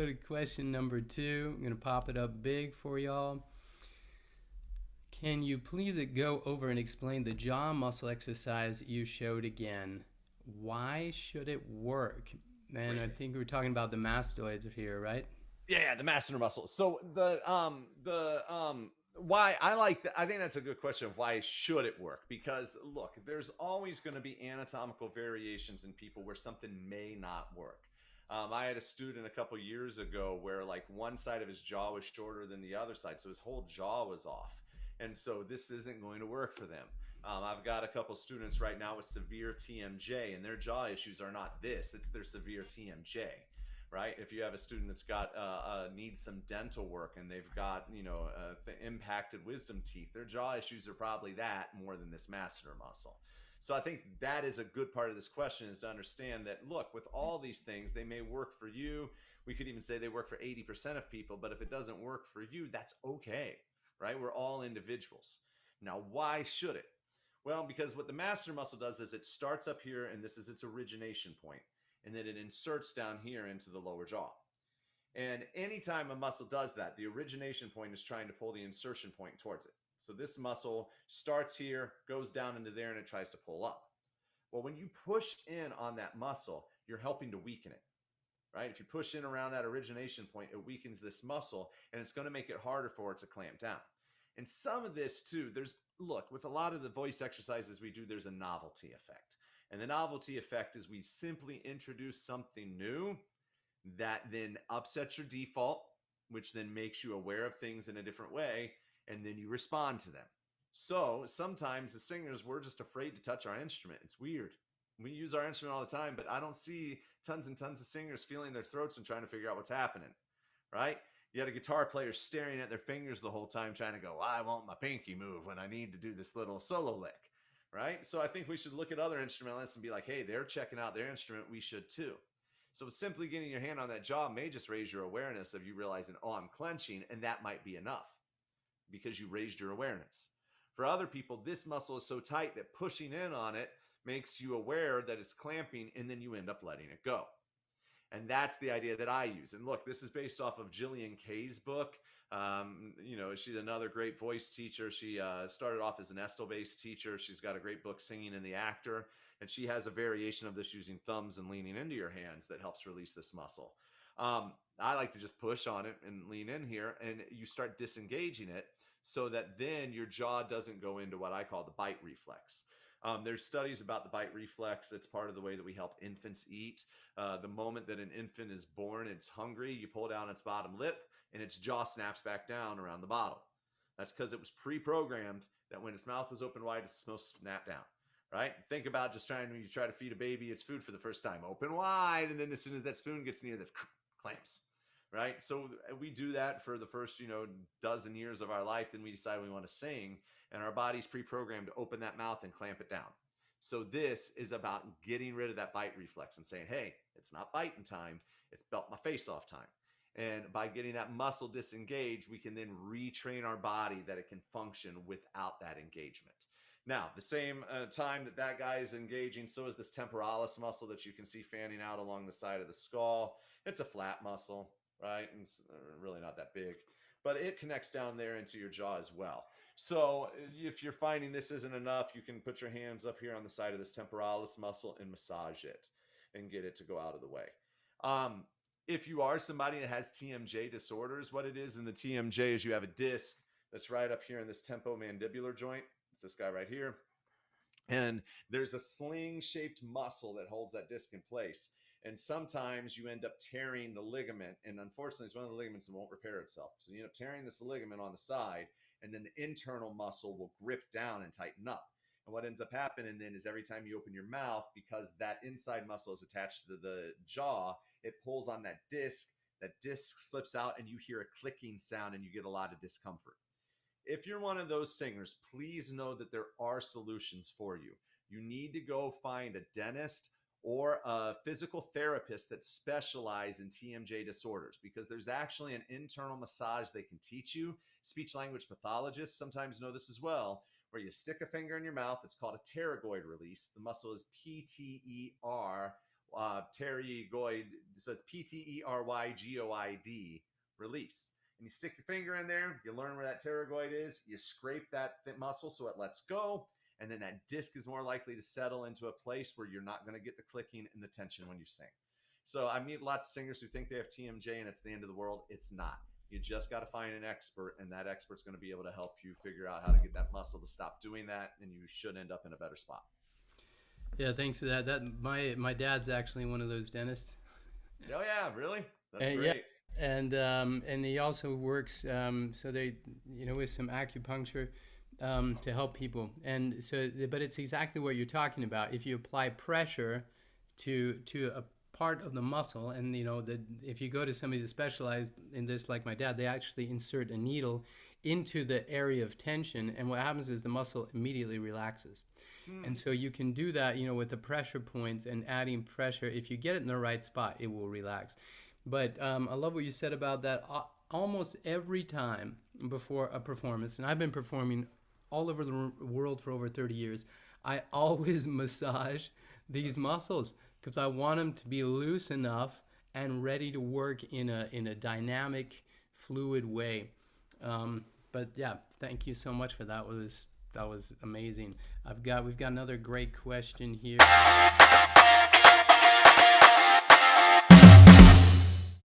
to question number 2. I'm going to pop it up big for y'all. Can you please go over and explain the jaw muscle exercise you showed again? Why should it work? And I think we're talking about the mastoids here, right? Yeah, the masseter muscle. So why I like that. I think that's a good question of why should it work? Because look, there's always going to be anatomical variations in people where something may not work. I had a student a couple years ago where like one side of his jaw was shorter than the other side, so his whole jaw was off, and so this isn't going to work for them. I've got a couple students right now with severe TMJ, and their jaw issues are not this; it's their severe TMJ, right? If you have a student that's got needs some dental work and they've got impacted wisdom teeth, their jaw issues are probably that more than this masseter muscle. So I think that is a good part of this question, is to understand that, look, with all these things, they may work for you. We could even say they work for 80% of people, but if it doesn't work for you, that's okay, right? We're all individuals. Now, why should it? Well, because what the masseter muscle does is it starts up here, and this is its origination point, and then it inserts down here into the lower jaw. And anytime a muscle does that, the origination point is trying to pull the insertion point towards it. So this muscle starts here, goes down into there, and it tries to pull up. Well, when you push in on that muscle, you're helping to weaken it, right? If you push in around that origination point, it weakens this muscle, and it's going to make it harder for it to clamp down. And some of this too, look, with a lot of the voice exercises we do, there's a novelty effect. And the novelty effect is we simply introduce something new that then upsets your default, which then makes you aware of things in a different way, and then you respond to them. So sometimes the singers, we're just afraid to touch our instrument. It's weird. We use our instrument all the time, but I don't see tons and tons of singers feeling their throats and trying to figure out what's happening, right? You got a guitar player staring at their fingers the whole time trying to go, well, I want my pinky move when I need to do this little solo lick, right? So I think we should look at other instrumentalists and be like, hey, they're checking out their instrument. We should too. So simply getting your hand on that jaw may just raise your awareness of you realizing, oh, I'm clenching, and that might be enough because you raised your awareness. For other people, this muscle is so tight that pushing in on it makes you aware that it's clamping, and then you end up letting it go. And that's the idea that I use. And look, this is based off of Jillian Kay's book. She's another great voice teacher. She started off as an Estel-based teacher. She's got a great book, Singing and the Actor. And she has a variation of this using thumbs and leaning into your hands that helps release this muscle. I like to just push on it and lean in here, and you start disengaging it so that then your jaw doesn't go into what I call the bite reflex. There's studies about the bite reflex. It's part of the way that we help infants eat. The moment that an infant is born, it's hungry. You pull down its bottom lip, and its jaw snaps back down around the bottom. That's because it was pre-programmed that when its mouth was open wide, it's supposed to snap down, right? Think about just when you try to feed a baby its food for the first time, open wide, and then as soon as that spoon gets near, that clamps, right? So we do that for the first, dozen years of our life. Then we decide we want to sing, and our body's pre-programmed to open that mouth and clamp it down. So this is about getting rid of that bite reflex and saying, hey, it's not biting time, it's belt my face off time. And by getting that muscle disengaged, we can then retrain our body that it can function without that engagement. Now, the same time that guy is engaging, so is this temporalis muscle that you can see fanning out along the side of the skull. It's a flat muscle, right? And it's really not that big, but it connects down there into your jaw as well. So if you're finding this isn't enough, you can put your hands up here on the side of this temporalis muscle and massage it and get it to go out of the way. If you are somebody that has TMJ disorders, what it is in the TMJ is you have a disc that's right up here in this tempomandibular joint. It's this guy right here. And there's a sling-shaped muscle that holds that disc in place. And sometimes you end up tearing the ligament. And unfortunately, it's one of the ligaments that won't repair itself. So you end up tearing this ligament on the side, and then the internal muscle will grip down and tighten up. And what ends up happening then is every time you open your mouth, because that inside muscle is attached to the jaw, it pulls on that disc slips out, and you hear a clicking sound, and you get a lot of discomfort. If you're one of those singers, please know that there are solutions for you. You need to go find a dentist or a physical therapist that specialize in TMJ disorders, because there's actually an internal massage they can teach you. Speech language pathologists sometimes know this as well, where you stick a finger in your mouth. It's called a pterygoid release. The muscle is PTER pterygoid, so it's pterygoid release. And you stick your finger in there, you learn where that pterygoid is, you scrape that muscle so it lets go, and then that disc is more likely to settle into a place where you're not going to get the clicking and the tension when you sing. So I meet lots of singers who think they have TMJ and it's the end of the world. It's not. You just got to find an expert, and that expert's going to be able to help you figure out how to get that muscle to stop doing that, and you should end up in a better spot. Yeah, thanks for that. My dad's actually one of those dentists. Oh yeah, really? That's Yeah, great. and he also works so they with some acupuncture to help people. And so, but it's exactly what you're talking about. If you apply pressure to a part of the muscle, and if you go to somebody that's specialized in this, like my dad, they actually insert a needle into the area of tension, and what happens is the muscle immediately relaxes. And so you can do that, with the pressure points and adding pressure. If you get it in the right spot, it will relax. But I love what you said about that. Almost every time before a performance, and I've been performing all over the world for over 30 years, I always massage these muscles because I want them to be loose enough and ready to work in a dynamic, fluid way. But yeah, thank you so much for that. That was amazing. We've got another great question here.